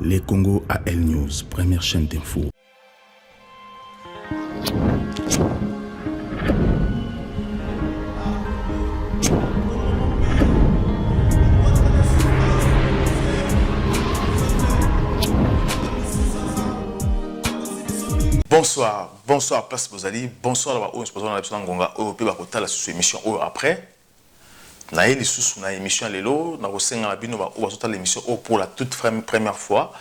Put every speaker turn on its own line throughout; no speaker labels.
Les Congo AL News, première chaîne d'info.
Bonsoir, place Bozali, bonsoir là-bas, on se pose dans l'émission Ngonga, au pays Bakota, la sous-émission, après. Na les sous na émission lelo, na rosenga na bino ba o l'émission pour la toute première fois.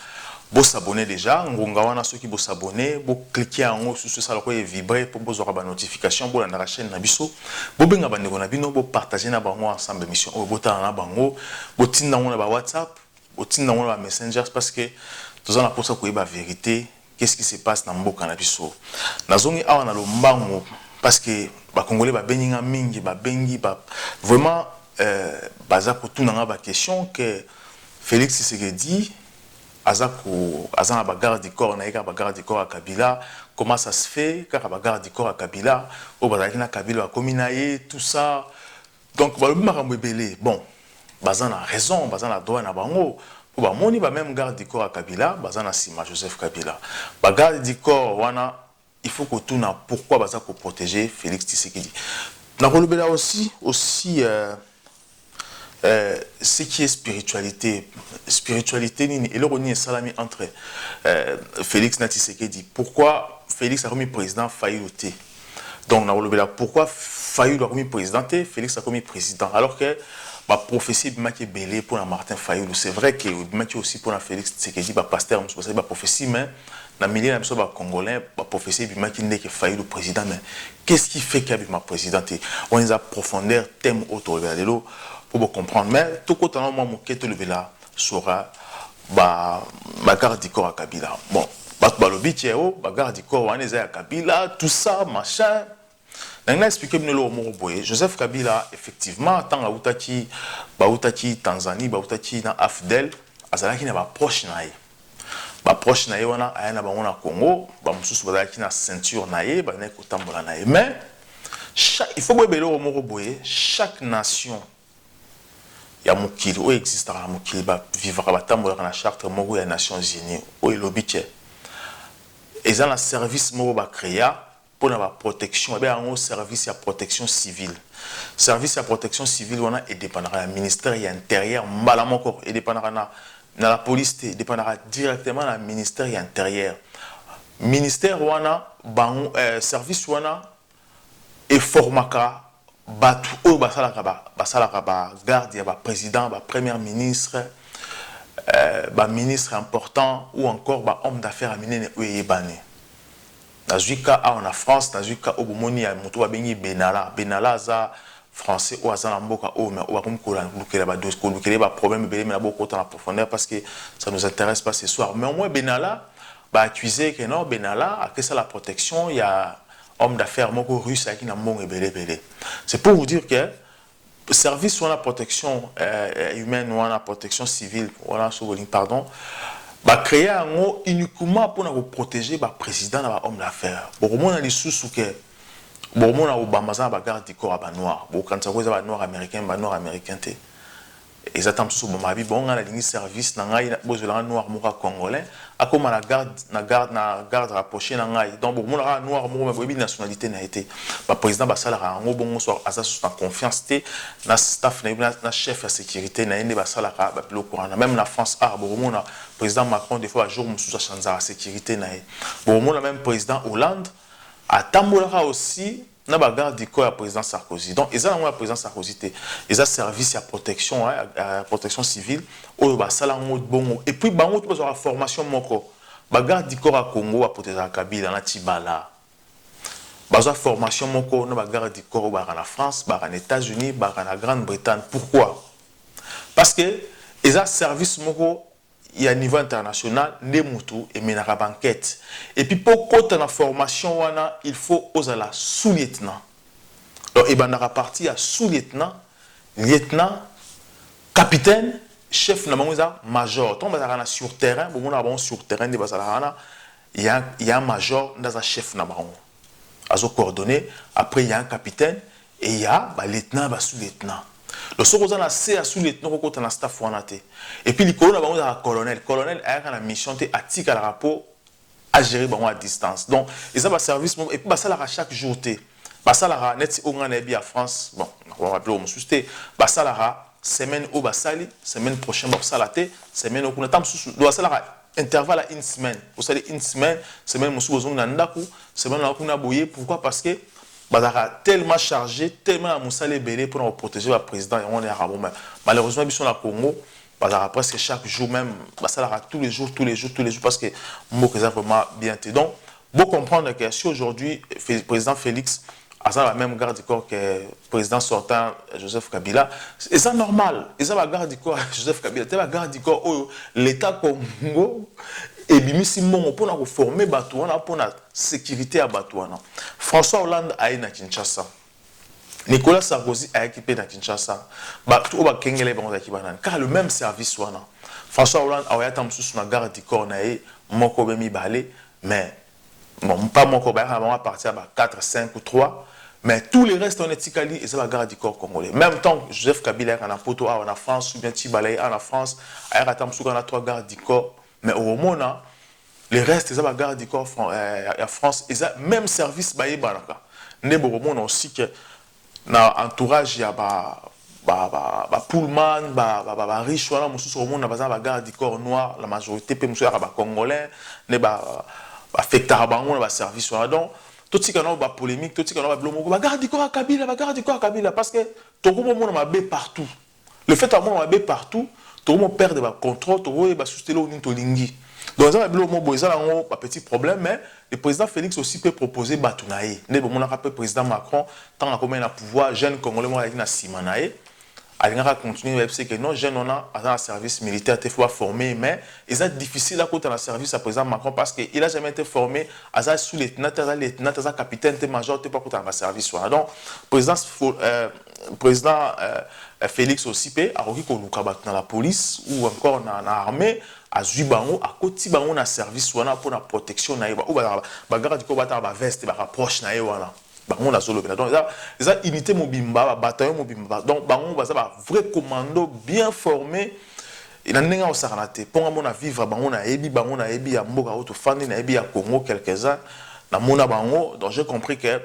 Vous s'abonner déjà, Ngonga wana ceux qui vous s'abonner, vous cliquer en haut sur ça là vibrer pour vous avoir la notification pour la chaîne na biso. Vous benga ba ndeko na bino, vous partager na bango ensemble émission, vous tana na bango, vous tinda na ba WhatsApp, vous tinda na ba Messenger parce que tous en a pour ça ko ba vérité. Qu'est-ce qui se passe dans mboka na biso? Nazongi awa na lombango parce que ba congolais ba beninga mingi ba bengi ba vraiment baza pour tout na ba question que Félix Tshisekedi azako azana ba garde du corps na ba garde du corps à Kabila, comment ça se fait car ba garde du corps à Kabila au bazaki na Kabila kominaye tout ça, donc ba makambo ebele bon bazana raison bazana droit na bango. Pour moni ba même garde du corps à Kabila, bazana sima Joseph Kabila. Ba garde du corps wana il faut que tout na pourquoi baza ko protéger Félix Tshisekedi. Na kolobela aussi ce qui est spiritualité nini et le roni salami entre Félix na Tshisekedi. Pourquoi Félix a remis président Fayulu té? Donc na kolobela pourquoi Fayulu a remis président té, Félix a remis président alors que ma prophétie est belé pour Martin Fayulu. C'est vrai que aussi pour Félix Tshisekedi, ma pasteur, ma prophétie, mais dans le milieu de Congolais, ma prophétie est que Fayulu président. Mais qu'est-ce qui fait qu'il y a ma présidente? On a profondeur, thème autour de l'eau pour comprendre. Mais tout côté moi, mon quête le là sera ma garde du corps à Kabila. Bon, balobi tiao, ma garde du corps à Kabila, tout ça, machin. Je vais expliquer Joseph Kabila, effectivement, tant que Tanzanie, na Afdel, azalaki na ba proche na ye. Ba proche na ye wana aya na bango na Congo, ba mususu bazalaki na ceinture na ye, ba nek kotambola na ye. Mais il faut que chaque nation ya mokili o existera na mokili ba vivra ba tambola na charte moko ya Nations Unies o elobiche. Eza na service moko ba créer pour la protection, un service de protection civile. Service de protection civile, on a dépendra du ministère de l'Intérieur, et dépendra de la police, dépendra directement du ministère de l'Intérieur. Ministère wana service wana et formaka batu o basalaka garde ya président, premier ministre, ministre important ou encore homme d'affaires aminene oyebane. Nazuika en France, Nazuika au Bomoni à Moto Bengi Benala za français ou à Mboka ou mais ou à problème mais beaucoup en profondeur parce que ça nous intéresse pas ce soir. Mais au moins Benala accusé que non Benala a que ça la protection, il y a homme d'affaires moko russe qui n'a mon belé. C'est pour vous dire que service ou la protection humaine ou la protection civile ou la pardon. Créer un mot uniquement pour nous protéger le président et l'homme d'affaires. Pour moi, les sous que pour moi, Obama a garde du corps à noir. Pour quand ça cause à noir américain, noir américain té. Exactement sous mon avis, bon, on a la ligne service, n'angai, besoin noir moura congolais. A comme la garde rapprochée n'angai. Donc pour moi, noir moura mais nationalité n'a été. Le président Bassala a un bon soir à sa confiance té. Na staff na chef de sécurité na ende Bassala a plus courant. Même la France a bon moi le président Macron des fois jour sous sa sécurité na. Bon moi le même président Hollande a tambola aussi. Na bagarre du corps à président Sarkozy. Donc, ils ont un président Sarkozy, ils ont service à protection, protection civile, ou bon. Et puis, bango tu la formation moko. Bagarre du corps à Congo à protéger Kabila na Tibala. Baza formation moko na bagarre du corps à France, à États-Unis, à Grande-Bretagne. Pourquoi? Parce que ils ont service moko. Il y a un niveau international, les moutous et menera banquette. Et puis pour côté la formation, il faut oser la sous-lieutenant. Donc il va partir à sous-lieutenant, lieutenant, capitaine, chef na major. Donc on sur terrain, bon sur terrain il y a un major dans un chef na azo coordonné. Après il y a un capitaine et il y a lieutenant, sous-lieutenant. Le sokoza na c'est sous lieutenant ko na staff wana te. Et puis likolo na bango za colonel a na mission te atika la rapport à gérer bango à distance. Donc ils ont un service et puis ça la chaque jour te. Ça la net au ngana bi à France. Bon, on va appeler au susté. Ça la semaine au basali, semaine prochaine ça la te, semaine au kuna tam sous doit ça la intervalle à une semaine. Vous savez une semaine musu bozong na ndaku, semaine na kuna boyer pourquoi parce que Bazara tellement chargé, tellement moussale belé pour protéger le président et on est à bon. Malheureusement, ils sont à Congo, Bazara presque chaque jour même, Bazara tous les jours parce que mon est vraiment bien. Donc, vous comprendre que si aujourd'hui le président Félix a la même garde du corps que le président sortant Joseph Kabila, c'est normal. Ils ont la garde du corps Joseph Kabila, c'est la garde du corps l'État Congo. Et bien, si on peut former Batouana pour la sécurité à Batouana. François Hollande a été à Kinshasa. Nicolas Sarkozy a équipé à Kinshasa. Car le même service, François Hollande a été sur la gare du corps, mais bon, pas mon corps, on va partir à 4, 5 ou 3. Mais tous les restes, on est ticali et c'est la garde du corps congolais. Même temps, Joseph Kabila en a poto en France, ou bien Tibalaï en France, il y a 3 gardes du corps. Mais au moment, les restes, ils ont la garde du corps en France, ils ont même service baye baraka. Né au moment aussi que dans l'entourage, il y a Pullman, riche, voilà, monsieur au monde, la garde du corps noir, la majorité, puis monsieur congolais, né affecté à service. Donc, tout ce qui est polémique, tout ce qui est garde du corps à Kabila, parce que tout le monde m'a partout. Le fait que tout le monde m'a partout, tout le monde perd le contrôle, tout le monde va soutenir au Nintolingi. Donc, il y a un petit problème, mais le président Félix aussi peut proposer Batounaï. Le président Macron, tant qu'on a le pouvoir, jeune Congolais, il y a Simanaï. Il va continuer à dire que non, jeunes, on a un service militaire, il faut former, mais il est difficile à côté de président président Macron parce qu'il n'a jamais été formé à sous-lieutenant, à capitaine, à major, pas côté de service. Donc, président Félix aussi peut avoir dans la police ou encore dans l'armée, à Zubango, à côté de la service pour la protection, ou la garde du corps, la veste, la rapproche, donc, ils ont unité Mobimba, bataillon Mobimba. Donc, ils ont un vrai commando bien formé. Il y a un saranaté. Pour qu'on a vivre, on a ébi, à Mboka, Autofandi, on a ébi à Congo quelques-uns. Donc, j'ai compris que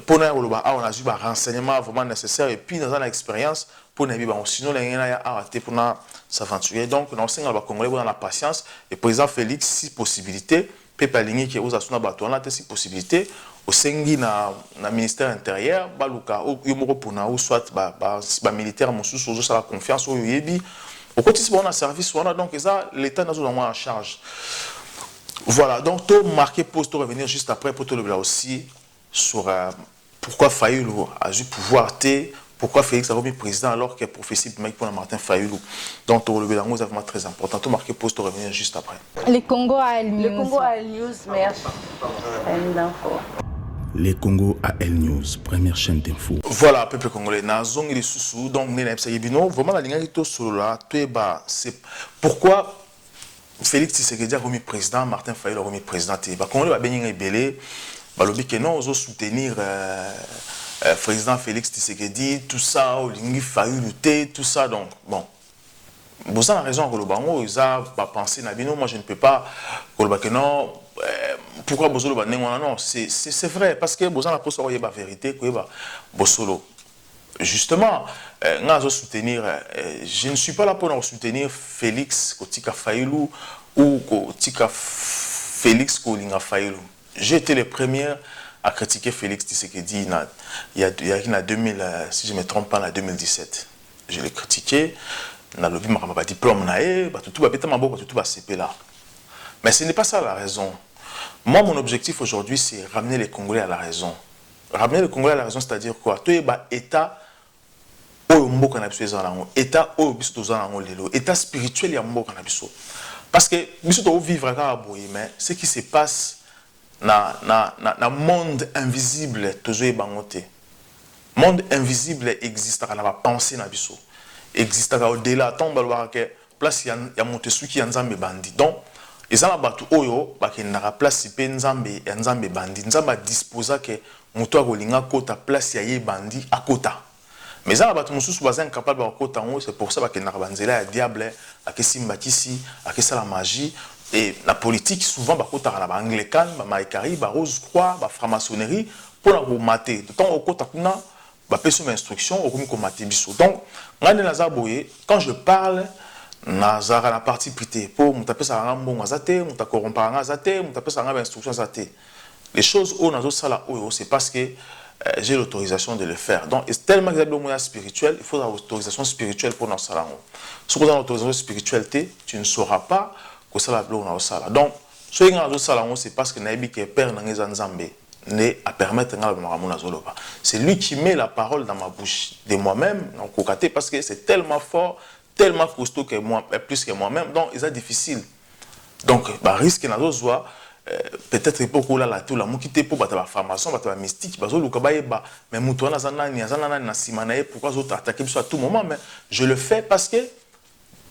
pour nous, on a eu un renseignement vraiment nécessaire et puis dans une expérience pour nous, sinon, il y a arrêté pour nous s'aventurer. Donc, nous sommes Congolais dans la patience. Et président Félix, si possibilité, Pepe Lingui qui est aux Asuna Batouana, si possibilité. Au Sengi na ministère intérieur baluka yomoko pona ou soit ba militaire mosusu sozo sa confiance au yebi au côté si on a service on a donc ça l'état n'a pas en charge. Voilà, donc tout marqué poste revenir juste après pour te le aussi sur pourquoi Fayulu a eu pouvoir t pourquoi Félix a remis président alors que prophétie pour Martin Fayulu. Donc tout le bélango est vraiment très important. Tout marqué poste revenir juste après.
Le Congo a News.
Le Congo a News, merci.
Les Congo AL News, première chaîne d'info.
Voilà, peuple congolais, Nazong et les sous donc vraiment la ligne est sur là, c'est pourquoi Félix Tshisekedi a remis président, Martin Fayulu a remis président. Congolais va bien belé, balobi que non, on soutenir président Félix Tshisekedi, tout ça, Olingi Fayulu tout ça, donc bon. Vous avez raison, Kolobango, ils ont pensé, moi je ne peux pas, non. Pourquoi Bosolo va non, c'est vrai, parce que Bosolo n'a pas sorti la vérité, Bosolo. Justement, je ne suis pas là pour soutenir Félix Kotika Fayulu ou Kotika Félix Kolinga Fayulu. J'ai été le premier à critiquer Félix Tshisekedi il y a 2000, si je ne me trompe pas, en 2017. Je l'ai critiqué, on a lobby ma diplôme, tout va CP là. Mais ce n'est pas ça la raison. Moi, mon objectif aujourd'hui, c'est ramener les Congolais à la raison. Ramener les Congolais à la raison, c'est-à-dire quoi? État État spirituel, parce que mais ce qui se passe dans le monde invisible, le monde invisible existe dans la pensée, existe au-delà, place il y a monté ceux qui ont bandit. Donc, ils ont battu oyo bakendaka place pe nzambe ya nzambe bandi nzamba disposa que moto akolinga kota place ya ye bandi akota Mais ça, les incapable de c'est pour ça que le diable, que Simbakisi, que ça la magie. Et la politique, souvent, la Anglican, la Maïkari, la Rose-Croix, la franc-maçonnerie, pour la mater. De temps au côté, bah personne instruction au comme mater biso. Donc, quand je parle, nazara la partie prité pour mon taper ça bon azate, mon ta corrompre azate, mon taper ça instruction azate. Les choses où nazo sala c'est parce que j'ai l'autorisation de le faire. Donc, c'est tellement que moyen spirituel, il faut l'autorisation spirituelle pour nos salons. Si vous avez l'autorisation spiritualité, tu ne sauras pas que ça la bloque dans sala. Donc, ce qui est dans salon, c'est parce que naïbi que père n'a pas nzambe à permettre de c'est lui qui met la parole dans ma bouche de moi-même, parce que c'est tellement fort, tellement costaud que moi, plus que moi-même, donc c'est difficile. Donc, bah, risque na dozoa peut-être pour la tout la mukite pour battre la formation, battre la mystique, bazo lukabaeba, mais mutuana zanani na simanae pourquoi autres attaquer à tout moment, mais je le fais parce que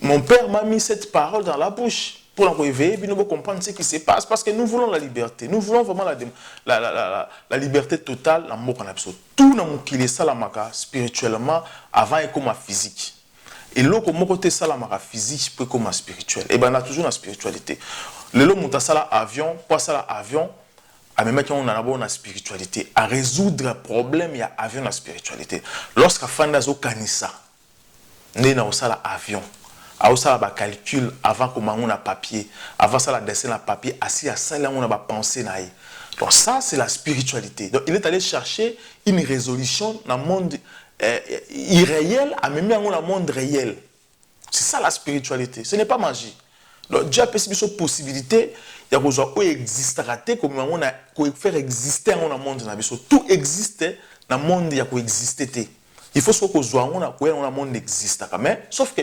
mon père m'a mis cette parole dans la bouche. Pour nous réveiller, nous comprendre ce qui se passe, parce que nous voulons la liberté. Nous voulons vraiment la liberté totale, l'amour qu'on a besoin. Tout le monde qui est salamaka spirituellement, avant et comme physique. Et l'autre côté salamaka physique, puis comme spirituel. Et bien, on a toujours la spiritualité. Le lot monta sala avion, pas sala avion, à même qu'on a la spiritualité. À résoudre problème, il y a avion la spiritualité. Lorsqu'à Fandazo Kanissa, nous avons sala avion. Avant ça, la calcul, avant qu'on ait un papier, avant ça, la dessin à papier, assis à ça, là, on a pensé. Donc ça, c'est la spiritualité. Donc il est allé chercher une résolution dans le monde irréel, à même dans le monde réel. C'est ça la spiritualité. Ce n'est pas magie. Donc Dieu a permis cette possibilité, il y a besoin d'exister, comme on a faire exister dans le monde. Tout existe dans le monde, il y a exister. Il faut que le monde existe. Mais, sauf que,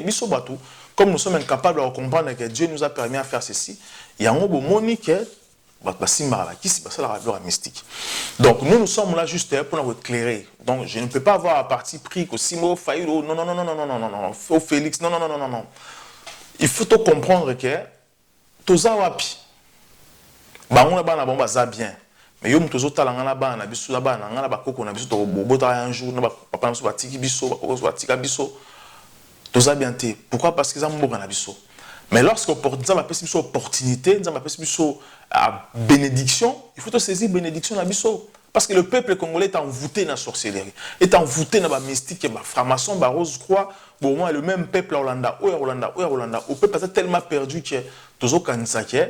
comme nous sommes incapables de comprendre que Dieu nous a permis de faire ceci, il y a un moment qui est la mystique. Donc, nous sommes là juste pour nous éclairer. Donc, je ne peux pas avoir un parti pris que Simo, Faïlo, non, Félix, non. Il faut comprendre que tout ça va bien. Mais yo muto zota langa na bana biso la bana ngana bakoko na biso to bobota un jour na papa na so batiki biso bakoko so batika biso toza bien te. Pourquoi? Parce que ça mboka na biso. Mais lorsque ça m'a pesi biso opportunité, ça m'a pesi biso bénédiction, il faut te saisir bénédiction na biso parce que le peuple congolais est envoûté dans la sorcellerie, est envoûté dans la mystique, la franc-maçon, la rose-croix. Bon moi le même peuple à Hollanda, au peuple est tellement perdu que tozo kanisa que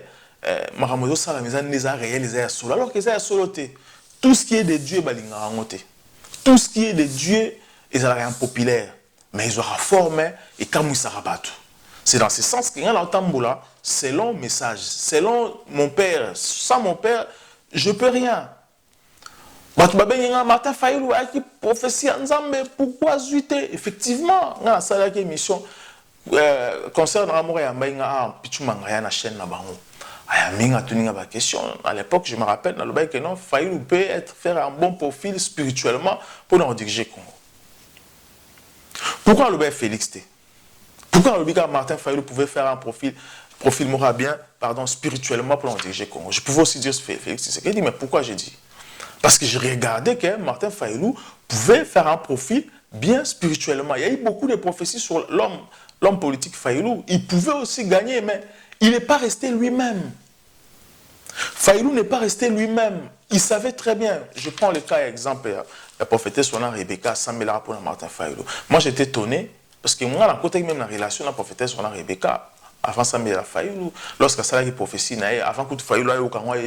Maramodo ça la maison les a réels les a solo alors que ça a soloté tout ce qui est de Dieu balinga rangoté tout ce qui est de Dieu ils ont rien populaire mais ils aura formé et comme ça rabattu c'est dans ce sens qu'il y a l'entamboula selon message selon mon père sans mon père je peux rien Martin Fayulu a qui prophétie ensemble pourquoi zuiter effectivement na ça la émission concernant amour et ambainga pichumanga ya na chaîne na bango. À l'époque, je me rappelle, dans le bail que non, Fayulu peut faire un bon profil spirituellement pour nous diriger Congo. Pourquoi le bail Félix T? Pourquoi le bail Martin Fayulu pouvait faire un profil moral bien, spirituellement pour nous diriger Congo? Je pouvais aussi dire Félix T. C'est qu'il dit, mais pourquoi j'ai dit? Parce que je regardais que Martin Fayulu pouvait faire un profil bien spirituellement. Il y a eu beaucoup de prophéties sur l'homme politique Fayulu. Il pouvait aussi gagner, mais il n'est pas resté lui-même. Fayulu n'est pas resté lui-même. Il savait très bien. Je prends le cas exemple, la prophétesse Sona Rebecca, 100 000 pour Martin Fayulu. Moi, j'étais étonné, parce que moi, dans côté même la relation de la prophétesse Sona Rebecca, avant 100 000 Fayulu, lorsque ça a été prophétie, avant que Fayulu aille au Kangwa,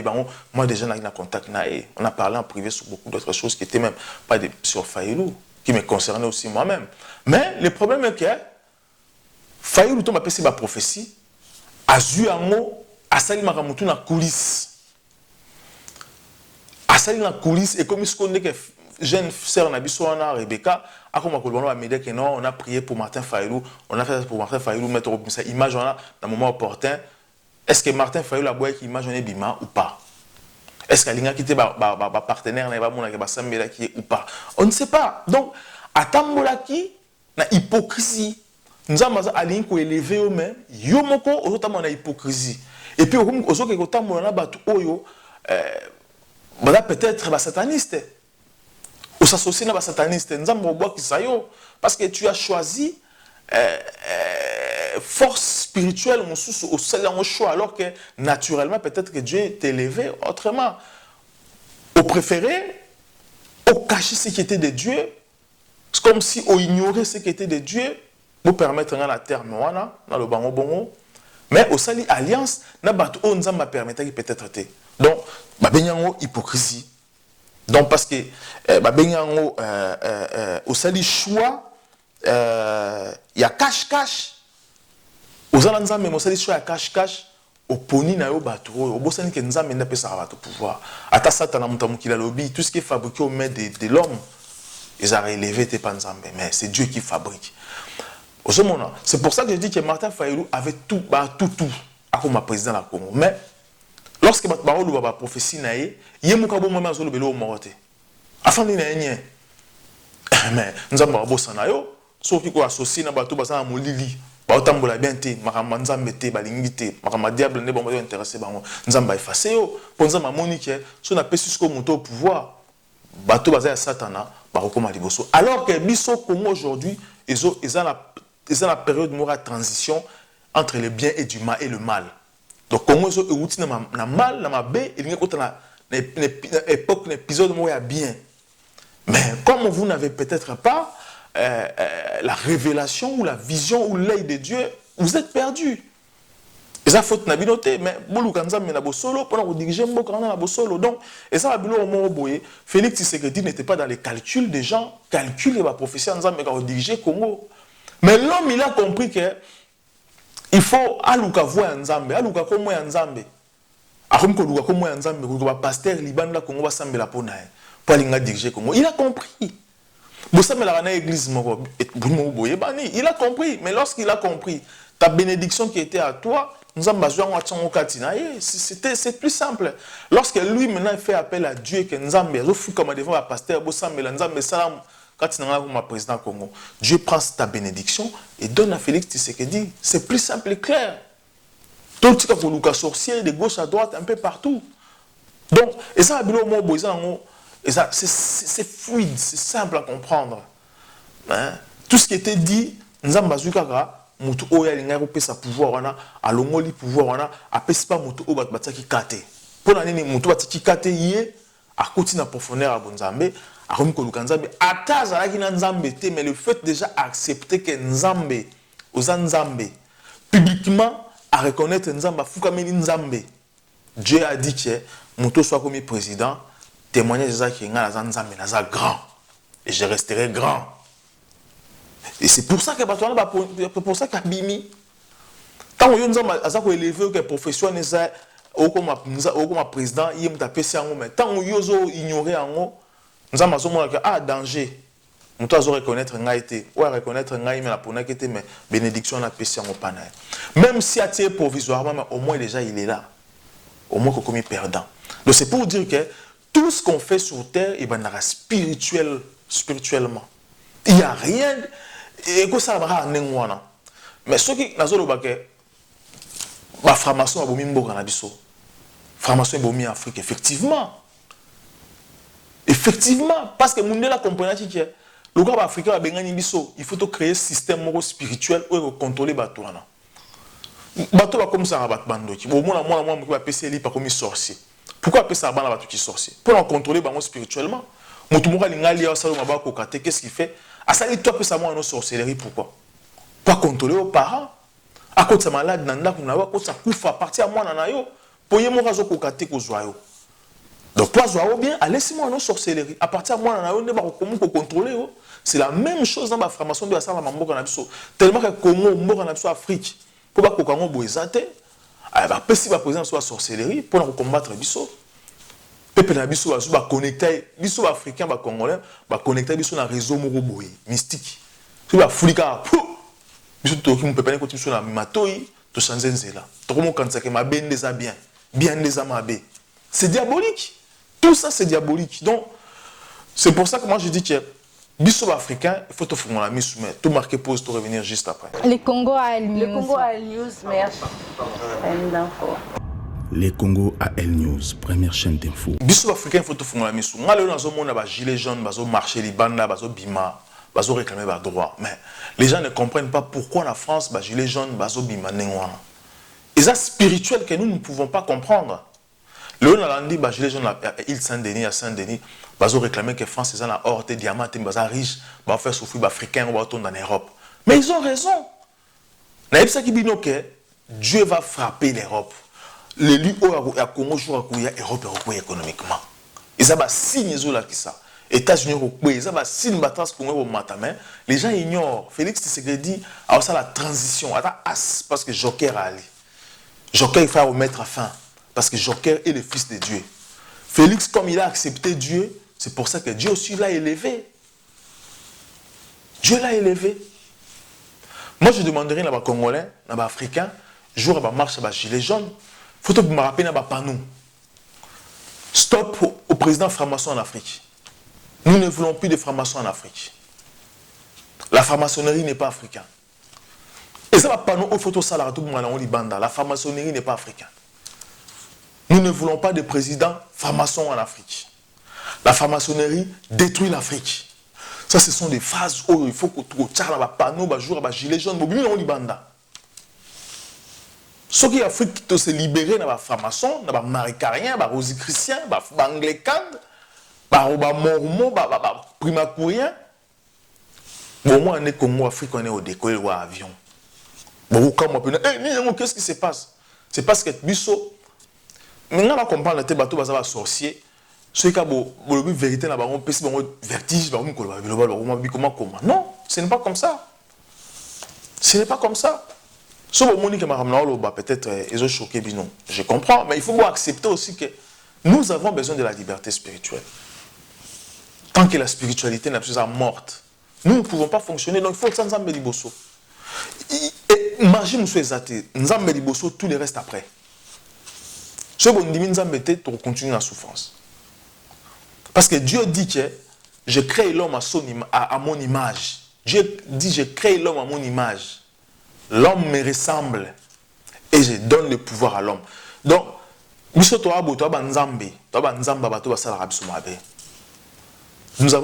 moi, déjà, on a eu contact. On a parlé en privé sur beaucoup d'autres choses qui n'étaient même pas sur Fayulu, qui me concernaient aussi moi-même. Mais le problème est que Fayulu, tu m'as passé ma prophétie, Azu Amo, Asali Makamutu na coulisse. Asali na coulisse, et comme il se connaît que jeune sœur Nabissoana, Rebecca, a comme on m'a dit que non, on a prié pour Martin Fayulu, on a fait pour Martin Fayulu mettre sa image dans le moment opportun. Est-ce que Martin Fayulu a besoin qu'il image Bima ou pas? Est-ce qu'il a quitté ma partenaire, ou pas? On ne sait pas. Donc, à Tambolaki, na hypocrisie. Nous avons aligné pour élever au même, yomoko autant na hypocrisie. Et puis aux autres qui autant mon na batu oyo, peut-être sataniste. s'associer na ba sataniste nzambe obo kisayo parce que tu as choisi force spirituelle au seul choix alors que naturellement peut-être que Dieu t'a élevé autrement. Au préféré, au cacher ce qui était de Dieu, c'est comme si on ignorait ce qui était de Dieu pour permettre à la terre dans le bango bongo. Mais au sali alliance, na bato on nzamba permettre peut-être te. Donc, ba benyango hypocrisie. Donc parce que ba benyango au sali choix il y a cache-cache. Aux alanzambe mo sali choix ya cache-cache. Oponi na yo bato o bosani ke nzambe na pesa bato pouvoir ata satana mutamukila lobby tout ce qui est fabriqué au mains de l'homme ils ont relevé tes pas nzambe mais c'est Dieu qui fabrique. C'est pour ça que je dis que Martin Fayulu avait tout à comme président de la Congo mais lorsque bat parole ba prophétie na ye yemuka bo mama zolo belo morote afandi na yenye mais nzambe ba bosana yo soki ko associer na bato basana molili ba otambola bien te makamba nzambe te balingi te makamba diable ne bomba intéressé bango nzamba effacer yo ponza mamoni ke so na pesi ko moto au pouvoir bato baza ya satana ba kokoma liboso alors que biso Congo aujourd'hui ils ont la période de transition entre le bien et du mal et le mal donc Congo so euti na mal na mabe il ngeko na époque l'épisode mo ya bien mais comme vous n'avez peut-être pas la révélation ou la vision ou l'œil de Dieu, vous êtes perdu. Et ça faut na binoté mais bolu kanza mena bosolo pendant que diriger mboka na bosolo donc et ça bilo mo boye Félix Tshisekedi n'était pas dans les calculs des gens calcule la prophétie nzambe ka diriger Congo mais l'homme il a compris que il faut aluka voix nzambe aluka komo ya nzambe akomko luka komo ya nzambe ko ba pasteur liban la Congo ba sambela pona pour alinga diriger Congo il a compris. Il a compris, mais lorsqu'il a compris, ta bénédiction qui était à toi, c'est plus simple. Lorsque lui maintenant fait appel à Dieu, que Dieu prend ta bénédiction et donne à Félix Tshisekedi. C'est plus simple et clair. Tout ce que sorcier de gauche à droite, un peu partout. Donc, et ça, c'est fluide, c'est simple à comprendre. Hein? Tout ce qui était dit, Nzamba Zukara, Moutou Oya Linga sa pouvoir wana, alongoli pouvoir wana, apesi pas Moutou Oya bataki kate. Pour l'année Moutou bataki kate yé, a continue à profondeur à Bonzambe, a remis Koluka Nzambe, ata zalaki na Nzambe te, mais le fait déjà accepter que Nzambe, aux Nzambe, publiquement, à reconnaître Nzamba, Foukameli Nzambe, Dieu a dit que Moutou soit comme président, témoignage de qui est grand et je resterai grand et c'est pour ça que pour ça qu'Abimi tant que nous avons élevé que profession comme président il m'a tapé mais tant que nous avons ignoré nous avons que danger nous devons reconnaître ngaïté ou reconnaître ngaï mais la pour mais bénédiction na pesi en pana même si à tirer provisoirement mais au moins déjà il est là au moins comme perdant donc c'est pour dire que tout ce qu'on fait sur terre, il va spirituellement. Il n'y a rien. Et que ça va en mais ce qui est la formation est en Afrique, effectivement. Effectivement, parce que nous avons compris que le gars africain il faut créer un système spirituel pour contrôler les bateaux. Les bateaux comme ça, comme sorcier. Pourquoi appeler ça un qui sorcier? Pour en contrôler spirituellement. Qu'est-ce qu'il fait? À ça, il doit ça une sorcellerie. Pourquoi? Pour contrôler aux parents. À cause de sa malade, ça couvre à partir à moi. Pour y avoir donc, pour bien, laissez-moi une sorcellerie. À partir de moi, comment contrôler? C'est la même chose dans la formation de la salle à Mambo. Tellement que Congo, en Afrique, pour que Congo boisate. Si la présidence soit sorcellerie pour combattre biso peuple na biso va connecter biso africain ba congolais va connecter biso na réseau moko boye mystique si ba fulika biso to ki peuple na ko biso na matoi to changer nzela to ko mo kanisa ke mabende za bien des amabe c'est diabolique tout ça c'est diabolique donc c'est pour ça que moi je dis que biso africain il faut te faire la mise mais tout marquer pause pour revenir juste après
le Congo a
le Congo a news merci.
Les Congo AL News, première chaîne d'info.
Biso africain faut tout faire la mission. Moi le nazo mona ba gilet jaune, bazo marcher libanda, bazo bima, bazo réclamer ba droit. Mais les gens ne comprennent pas pourquoi la France ba gilet jaune, bazo bima nengwana. Et ça spirituel que nous ne pouvons pas comprendre. Le Nalandi ba gilet jaune à île Saint-Denis à Saint-Denis, bazo réclamer que France est la or des diamants, bazo riche, ba faire souffrir ba africain ou ba retourner en Europe. Mais ils ont raison. Na yebisa ki bino que Dieu va frapper l'Europe. L'élu au Congo joue à l'Europe économiquement. Et ça va signer là qui ça. États-Unis européens, ça va signer la Congo au matin. Les gens ignorent. Félix Tshisekedi a ça la transition. Parce que Joker a allé. Joker il faut remettre à fin. Parce que Joker est le fils de Dieu. Félix, comme il a accepté Dieu, c'est pour ça que Dieu aussi l'a élevé. Dieu l'a élevé. Moi, je demanderais à les Congolais, à Africains, jour à la marche à la gilet jaune, il faut que me rappeler à panou. Stop au président franc-maçon en Afrique. Nous ne voulons plus de francs-maçons en Afrique. La franc-maçonnerie n'est pas africaine. Et ça va pas nous au photo salarié tout le monde Libanda. La franc-maçonnerie n'est pas africaine. Nous ne voulons pas de président franc-maçon en Afrique. La franc-maçonnerie détruit l'Afrique. Ça, ce sont des phrases où il faut que tu tires la panneau, bah jour, bah gilet jaune, bah on Libanda. Ceux qui Afrique se libérer dans la franc-maçon, dans la maricarien, dans la rosichristien, dans la anglican, dans la mormon, dans la primacourien. Bon, moi, on est Congo, Afrique, on est au décoller ou à avion. Bon, comme on peut dire, qu'est-ce qui se passe? C'est parce que Bisso, maintenant, on comprend que les bateaux sont sorciers. Ceux qui ont la vérité, ils ont vertige, comment. Non, ce n'est pas comme ça. Ce n'est pas comme ça. Sauf au monde qui m'a peut-être ils ont choqué, non. Je comprends, mais il faut accepter aussi que nous avons besoin de la liberté spirituelle. Tant que la spiritualité n'est pas morte, nous ne pouvons pas fonctionner. Donc il faut que ça nous emmène liboso. Et manger nous soit exaté, nous emmène liboso, tout le reste après. Ce qu'on dit, nous emmène pour continuer la souffrance. Parce que Dieu dit que je crée l'homme à mon image. Dieu dit je crée l'homme à mon image. L'homme me ressemble et je donne le pouvoir à l'homme. Donc, nous avons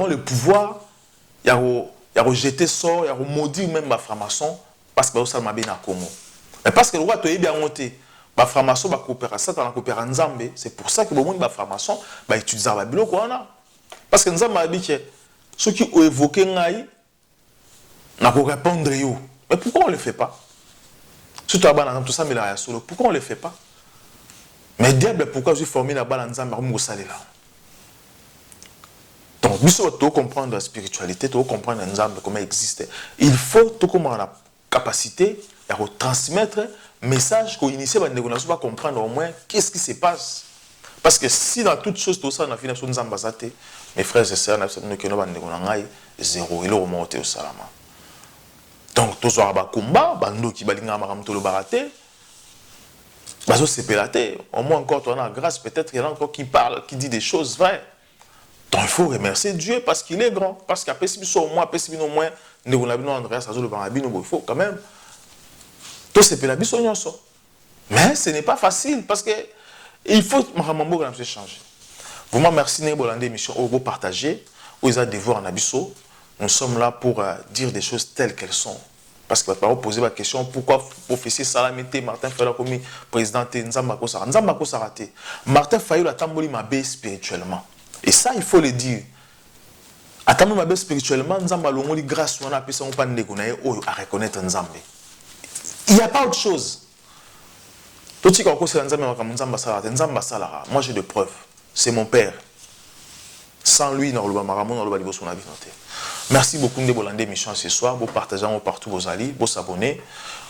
le pouvoir, il y a rejeté sort, il y a maudit même ma franc-maçon parce que ça m'a bien à Congo. Mais parce que le roi est bien monté, ma franc-maçon va coopérer ça dans la coopération Nzambe. C'est pour ça que le monde ma franc-maçon va utiliser la bilo quoi on a. Parce que Nzambe a dit que ceux qui ont évoqué Ngai n'a pas répondre yo. Mais pourquoi on ne le fait pas? Surtout à tout ça, mais là, pourquoi on ne le fait pas? Mais diable, pourquoi je formé la balance à Marmou Salé là? Donc, nous devons comprendre la spiritualité, nous devons comprendre comment il existe. Il faut tout comprendre la capacité à transmettre un message qu'on initie, nous devons comprendre au moins qu'est-ce qui se passe. Parce que si dans toutes choses, tout ça, on a fini sur nous ambassade, mes frères et sœurs, nous avons zéro, il est remonté au salama. Donc, tous les combat, bando qui balinga maramto le baraté, bazo sepelaté. Au moins encore, on a grâce, peut-être qu'il y en a encore qui parle, qui dit des choses vraies. Donc, il faut remercier Dieu parce qu'il est grand. Parce qu'après, si au moins, au moins, nous avons André, ça le barabino, il faut quand même. Tout sepelaté, mais ce n'est pas facile parce que il faut maramambo que nous changer. Vraiment, merci de l'émission, vous partager, vous avez devoir en abisso. Nous sommes là pour dire des choses telles qu'elles sont. Parce que votre poser la question, pourquoi professeur Salamité, Martin Fayulu comme président Nzambako Sarate. Martin Fayulu a tamboli mabé spirituellement. Et ça, il faut le dire. A tamboli mabé spirituellement, Nzamba longoli grâce on a pu s'en pas à reconnaître Nzambé. Il n'y a pas autre chose. Tout ce qu'on conseille Nzamba Sarate, Nzamba Salara. Moi, j'ai des preuves. C'est mon père. Sans lui, dans le Maramon, dans le Balibo, son avis noté. Merci beaucoup de vous l'émission ce soir. Vous partagez partout vos alliés, vous abonnez.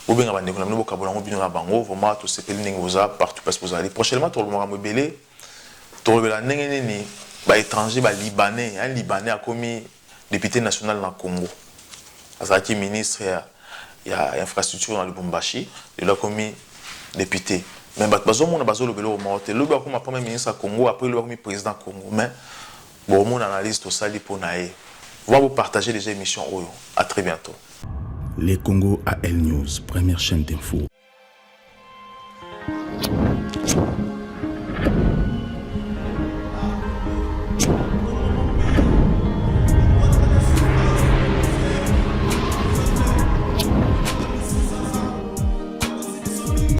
Vous bien abonnez, vous abonnez, vous abonnez, vous abonnez, vous abonnez, tout ce que vous avez partout parce que vous allez. Prochainement, tout le monde va belé. Tout le monde va étranger, va libanais. Un libanais a commis député national dans le Congo. Azaki ministre, il y a infrastructure dans le Bumbashi. Il a commis député. Mais bazo mon bazo le belé au Maroc. Le belé comme premier ministre au Congo, après le comme président Congo. Mais bon, mon analyse tout ça, pour naïe. On va vous partager les émissions. À très bientôt.
Les Congo AL News, première chaîne d'info.
Ciao.